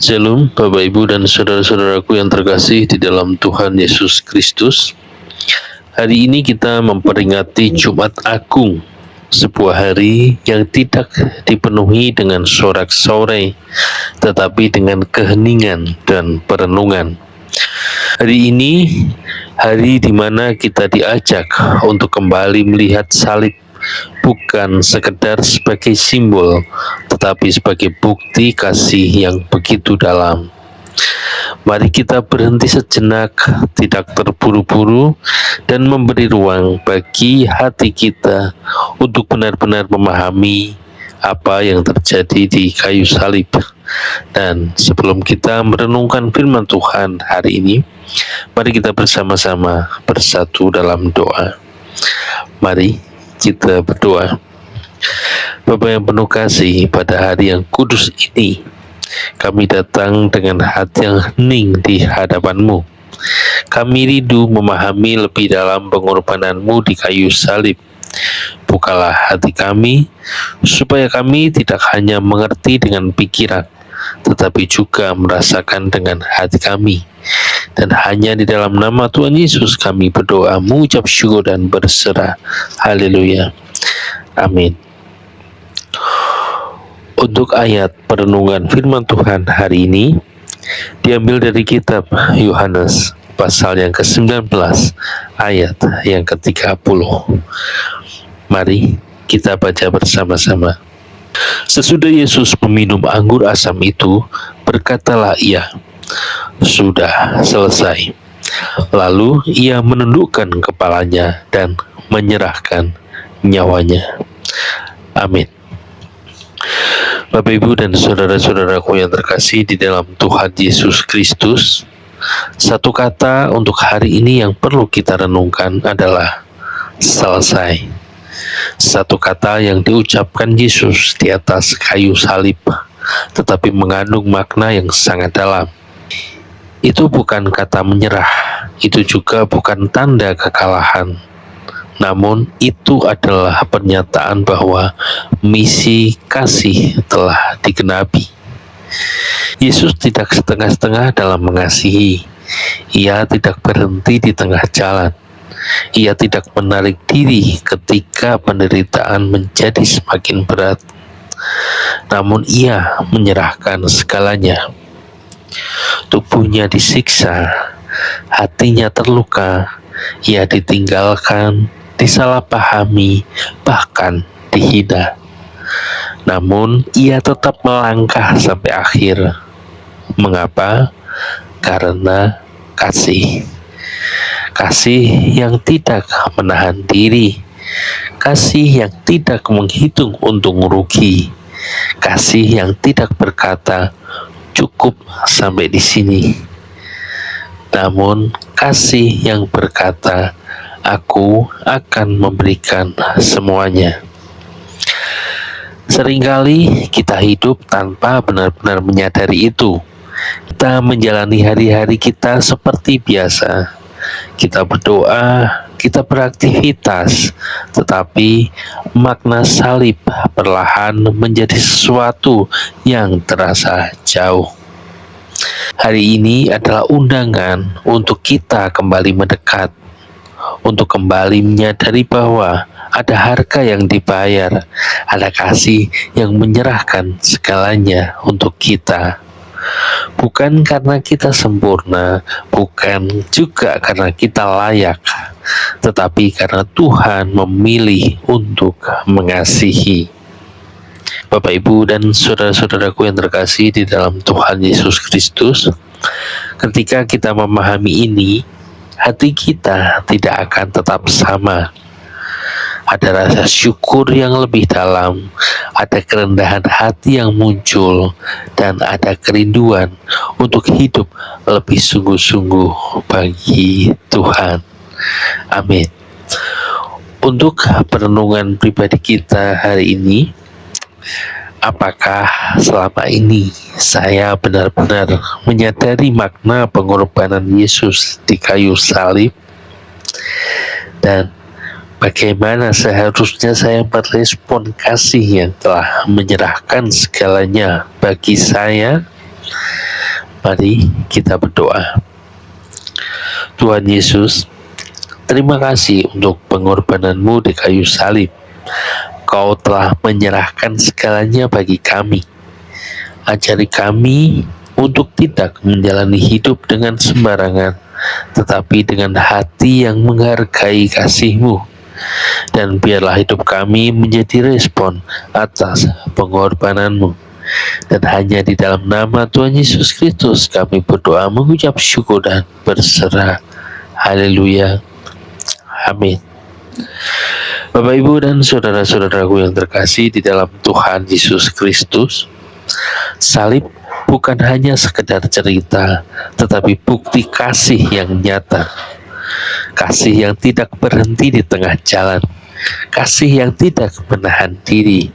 Shalom Bapak Ibu dan saudara-saudaraku yang terkasih di dalam Tuhan Yesus Kristus. Hari ini kita memperingati Jumat Agung, sebuah hari yang tidak dipenuhi dengan sorak-sorai, tetapi dengan keheningan dan perenungan. Hari ini hari di mana kita diajak untuk kembali melihat salib, bukan sekedar sebagai simbol, tetapi sebagai bukti kasih yang begitu dalam. Mari kita berhenti sejenak, tidak terburu-buru, dan memberi ruang bagi hati kita untuk benar-benar memahami apa yang terjadi di kayu salib. Dan sebelum kita merenungkan firman Tuhan hari ini, mari kita bersama-sama bersatu dalam doa. Mari kita berdoa. Bapa yang penuh kasih, pada hari yang kudus ini kami datang dengan hati yang hening di hadapan-Mu. Kami rindu memahami lebih dalam pengorbanan-Mu di kayu salib. Bukalah hati kami, supaya kami tidak hanya mengerti dengan pikiran, tetapi juga merasakan dengan hati kami. Dan hanya di dalam nama Tuhan Yesus kami berdoa, mengucap syukur dan berserah. Haleluya. Amin. Untuk ayat perenungan firman Tuhan hari ini diambil dari kitab Yohanes pasal yang ke-19 ayat yang ke-30. Mari kita baca bersama-sama. Sesudah Yesus meminum anggur asam itu, berkatalah ia, "Sudah selesai." Lalu ia menundukkan kepalanya dan menyerahkan nyawanya. Amin. Bapak, Ibu, dan saudara-saudaraku yang terkasih di dalam Tuhan Yesus Kristus, satu kata untuk hari ini yang perlu kita renungkan adalah selesai. Satu kata yang diucapkan Yesus di atas kayu salib, tetapi mengandung makna yang sangat dalam. Itu bukan kata menyerah, itu juga bukan tanda kekalahan. Namun itu adalah pernyataan bahwa misi kasih telah digenapi. Yesus tidak setengah-setengah dalam mengasihi. Ia tidak berhenti di tengah jalan. Ia tidak menarik diri ketika penderitaan menjadi semakin berat. Namun ia menyerahkan segalanya. Tubuhnya disiksa, hatinya terluka, ia ditinggalkan, disalahpahami, bahkan dihina. Namun ia tetap melangkah sampai akhir. Mengapa? Karena kasih. Kasih yang tidak menahan diri. Kasih yang tidak menghitung untung rugi. Kasih yang tidak berkata, "Cukup sampai di sini." Namun kasih yang berkata, "Aku akan memberikan semuanya." Seringkali kita hidup tanpa benar-benar menyadari itu. Kita menjalani hari-hari kita seperti biasa. Kita berdoa, kita beraktivitas, tetapi makna salib perlahan menjadi sesuatu yang terasa jauh. Hari ini adalah undangan untuk kita kembali mendekat, untuk kembali menyadari bahwa ada harga yang dibayar, ada kasih yang menyerahkan segalanya untuk kita. Bukan karena kita sempurna, bukan juga karena kita layak, tetapi karena Tuhan memilih untuk mengasihi. Bapak, Ibu, dan saudara-saudaraku yang terkasih di dalam Tuhan Yesus Kristus, ketika kita memahami ini, hati kita tidak akan tetap sama. Ada rasa syukur yang lebih dalam, ada kerendahan hati yang muncul, dan ada kerinduan untuk hidup lebih sungguh-sungguh bagi Tuhan. Amin. Untuk perenungan pribadi kita hari ini, apakah selama ini saya benar-benar menyadari makna pengorbanan Yesus di kayu salib? Dan bagaimana seharusnya saya merespon kasih yang telah menyerahkan segalanya bagi saya? Mari kita berdoa. Tuhan Yesus, terima kasih untuk pengorbanan-Mu di kayu salib. Kau telah menyerahkan segalanya bagi kami. Ajari kami untuk tidak menjalani hidup dengan sembarangan, tetapi dengan hati yang menghargai kasih-Mu. Dan biarlah hidup kami menjadi respon atas pengorbanan-Mu. Dan hanya di dalam nama Tuhan Yesus Kristus kami berdoa, mengucap syukur dan berserah. Haleluya. Amin. Bapak, Ibu, dan saudara-saudaraku yang terkasih di dalam Tuhan Yesus Kristus, salib bukan hanya sekedar cerita, tetapi bukti kasih yang nyata. Kasih yang tidak berhenti di tengah jalan, kasih yang tidak menahan diri,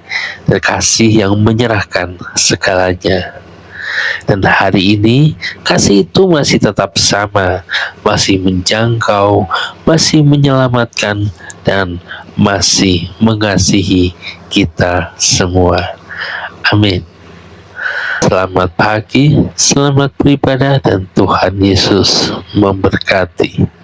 dan kasih yang menyerahkan segalanya. Dan hari ini kasih itu masih tetap sama, masih menjangkau, masih menyelamatkan, dan masih mengasihi kita semua. Amin. Selamat pagi, selamat beribadah, dan Tuhan Yesus memberkati.